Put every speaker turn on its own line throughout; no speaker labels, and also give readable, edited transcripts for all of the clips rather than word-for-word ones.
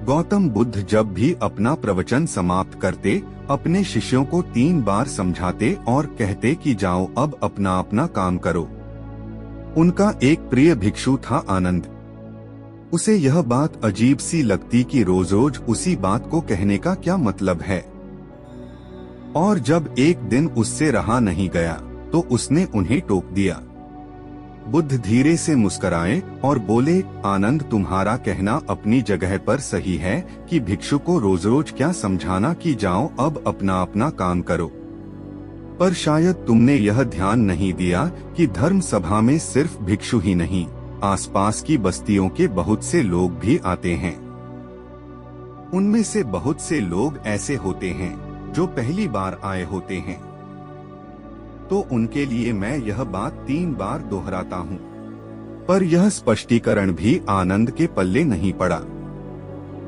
गौतम बुद्ध जब भी अपना प्रवचन समाप्त करते, अपने शिष्यों को 3 बार समझाते और कहते कि जाओ अब अपना अपना काम करो। उनका एक प्रिय भिक्षु था आनंद। उसे यह बात अजीब सी लगती कि रोज रोज उसी बात को कहने का क्या मतलब है। और जब एक दिन उससे रहा नहीं गया तो उसने उन्हें टोक दिया। बुद्ध धीरे से मुस्कुराए और बोले, आनंद, तुम्हारा कहना अपनी जगह पर सही है कि भिक्षु को रोज रोज क्या समझाना कि जाओ अब अपना अपना काम करो। पर शायद तुमने यह ध्यान नहीं दिया कि धर्म सभा में सिर्फ भिक्षु ही नहीं, आसपास की बस्तियों के बहुत से लोग भी आते हैं। उनमें से बहुत से लोग ऐसे होते हैं जो पहली बार आए होते हैं। तो उनके लिए मैं यह बात 3 बार दोहराता हूँ। पर यह स्पष्टीकरण भी आनंद के पल्ले नहीं पड़ा।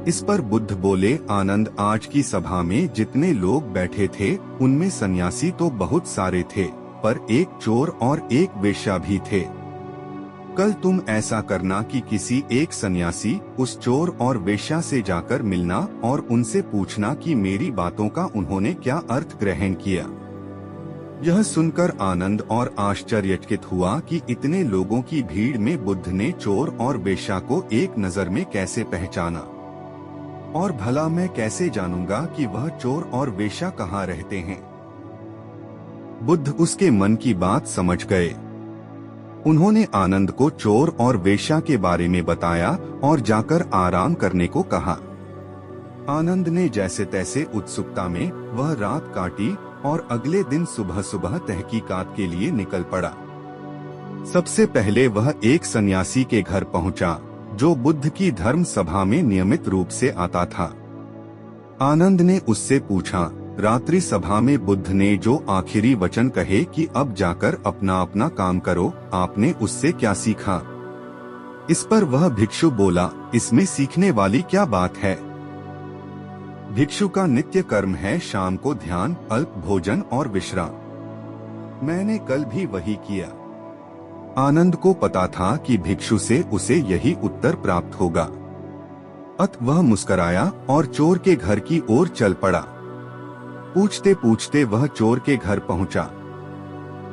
इस पर बुद्ध बोले, आनंद, आज की सभा में जितने लोग बैठे थे उनमें सन्यासी तो बहुत सारे थे, पर एक चोर और एक वेश्या भी थे। कल तुम ऐसा करना कि किसी एक सन्यासी उस चोर और वेश्या से जाकर मिलना और उनसे पूछना कि मेरी बातों का उन्होंने क्या अर्थ ग्रहण किया। यह सुनकर आनंद और आश्चर्यचकित हुआ कि इतने लोगों की भीड़ में बुद्ध ने चोर और वेश्या को एक नजर में कैसे पहचाना। और भला मैं कैसे जानूंगा कि वह चोर और वेश्या कहाँ रहते हैं। बुद्ध उसके मन की बात समझ गए। उन्होंने आनंद को चोर और वेश्या के बारे में बताया और जाकर आराम करने को कहा। आनंद ने जैसे तैसे उत्सुकता में वह रात काटी और अगले दिन सुबह सुबह तहकीकात के लिए निकल पड़ा। सबसे पहले वह एक सन्यासी के घर पहुंचा जो बुद्ध की धर्म सभा में नियमित रूप से आता था। आनंद ने उससे पूछा, रात्रि सभा में बुद्ध ने जो आखिरी वचन कहे कि अब जाकर अपना अपना काम करो, आपने उससे क्या सीखा? इस पर वह भिक्षु बोला, इसमें सीखने वाली क्या बात है? भिक्षु का नित्य कर्म है शाम को ध्यान, अल्प भोजन और विश्राम। मैंने कल भी वही किया। आनंद को पता था कि भिक्षु से उसे यही उत्तर प्राप्त होगा। अतः वह मुस्कुराया और चोर के घर की ओर चल पड़ा। पूछते पूछते वह चोर के घर पहुंचा।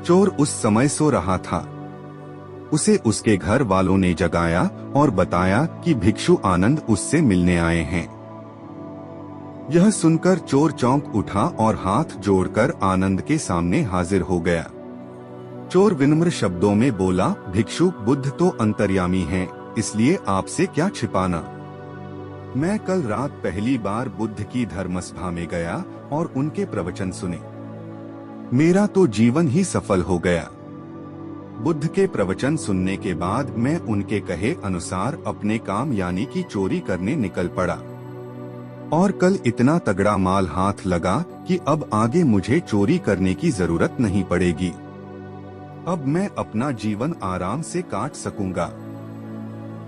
चोर उस समय सो रहा था। उसे उसके घर वालों ने जगाया और बताया कि भिक्षु आनंद उससे मिलने आए हैं। यह सुनकर चोर चौंक उठा और हाथ जोड़कर आनंद के सामने हाजिर हो गया। चोर विनम्र शब्दों में बोला, भिक्षु, बुद्ध तो अंतर्यामी हैं, इसलिए आपसे क्या छिपाना। मैं कल रात पहली बार बुद्ध की धर्मसभा में गया और उनके प्रवचन सुने। मेरा तो जीवन ही सफल हो गया। बुद्ध के प्रवचन सुनने के बाद मैं उनके कहे अनुसार अपने काम यानी कि चोरी करने निकल पड़ा। और कल इतना तगड़ा माल हाथ लगा कि अब आगे मुझे चोरी करने की जरूरत नहीं पड़ेगी। अब मैं अपना जीवन आराम से काट सकूंगा।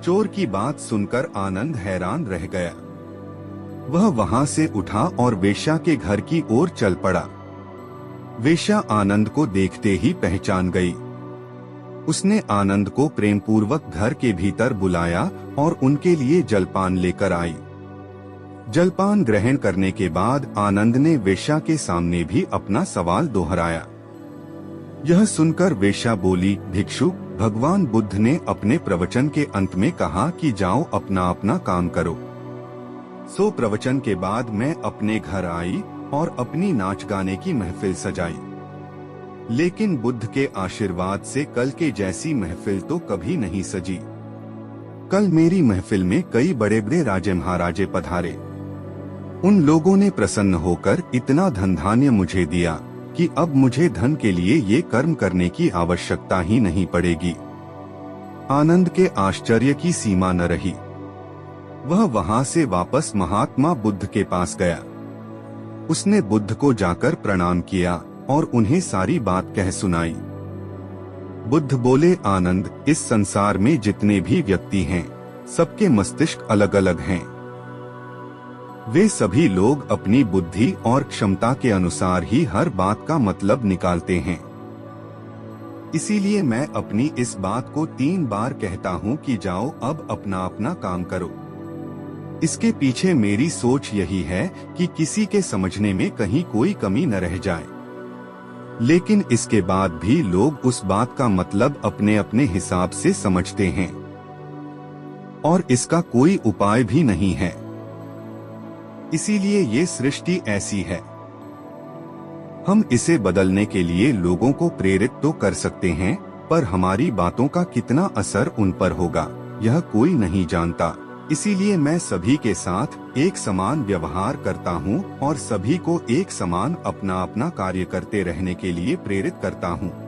चोर की बात सुनकर आनंद हैरान रह गया। वह वहां से उठा और वेश्या के घर की ओर चल पड़ा। वेश्या आनंद को देखते ही पहचान गई। उसने आनंद को प्रेमपूर्वक घर के भीतर बुलाया और उनके लिए जलपान लेकर आई। जलपान ग्रहण करने के बाद आनंद ने वेश्या के सामने भी अपना सवाल दोहराया। यह सुनकर वेश्या बोली, भिक्षु, भगवान बुद्ध ने अपने प्रवचन के अंत में कहा कि जाओ अपना अपना काम करो। सो प्रवचन के बाद मैं अपने घर आई और अपनी नाच गाने की महफिल सजाई। लेकिन बुद्ध के आशीर्वाद से कल के जैसी महफिल तो कभी नहीं सजी। कल मेरी महफिल में कई बड़े बड़े राजे महाराजे पधारे। उन लोगों ने प्रसन्न होकर इतना धन धान्य मुझे दिया कि अब मुझे धन के लिए ये कर्म करने की आवश्यकता ही नहीं पड़ेगी। आनंद के आश्चर्य की सीमा न रही। वह वहां से वापस महात्मा बुद्ध के पास गया। उसने बुद्ध को जाकर प्रणाम किया और उन्हें सारी बात कह सुनाई। बुद्ध बोले, आनंद, इस संसार में जितने भी व्यक्ति हैं, सबके मस्तिष्क अलग अलग हैं। वे सभी लोग अपनी बुद्धि और क्षमता के अनुसार ही हर बात का मतलब निकालते हैं। इसीलिए मैं अपनी इस बात को 3 बार कहता हूँ कि जाओ अब अपना अपना काम करो। इसके पीछे मेरी सोच यही है कि किसी के समझने में कहीं कोई कमी न रह जाए। लेकिन इसके बाद भी लोग उस बात का मतलब अपने अपने हिसाब से समझते हैं और इसका कोई उपाय भी नहीं है। इसीलिए ये सृष्टि ऐसी है। हम इसे बदलने के लिए लोगों को प्रेरित तो कर सकते हैं, पर हमारी बातों का कितना असर उन पर होगा यह कोई नहीं जानता। इसीलिए मैं सभी के साथ एक समान व्यवहार करता हूँ और सभी को एक समान अपना अपना कार्य करते रहने के लिए प्रेरित करता हूँ।